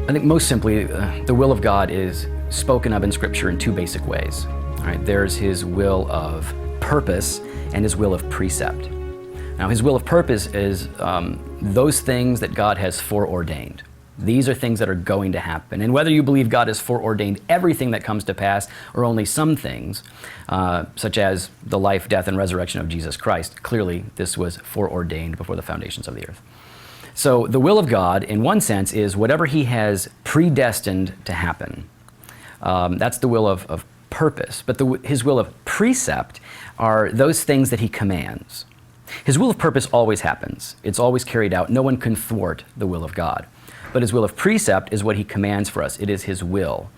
I think most simply, the will of God is spoken of in Scripture in two basic ways. All right, there's His will of purpose and His will of precept. Now, His will of purpose is those things that God has foreordained. These are things that are going to happen. And whether you believe God has foreordained everything that comes to pass or only some things, such as the life, death, and resurrection of Jesus Christ, clearly this was foreordained before the foundations of the earth. So the will of God, in one sense, is whatever He has predestined to happen. That's the will of purpose. But His will of precept are those things that He commands. His will of purpose always happens. It's always carried out. No one can thwart the will of God. But His will of precept is what He commands for us. It is His will.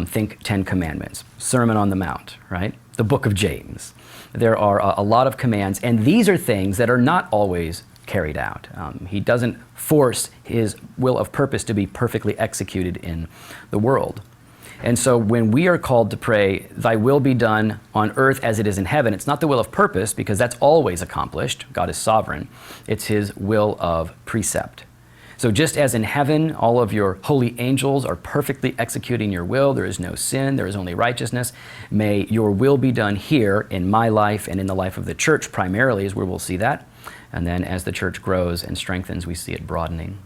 Think 10 Commandments, Sermon on the Mount, right? The book of James. There are a lot of commands, and these are things that are not always carried out. He doesn't force His will of purpose to be perfectly executed in the world. And so when we are called to pray, Thy will be done on earth as it is in heaven, it's not the will of purpose, because that's always accomplished. God is sovereign. It's His will of precept. So just as in heaven, all of your holy angels are perfectly executing your will, there is no sin, there is only righteousness, may your will be done here in my life and in the life of the church primarily is where we'll see that. And then as the church grows and strengthens, we see it broadening.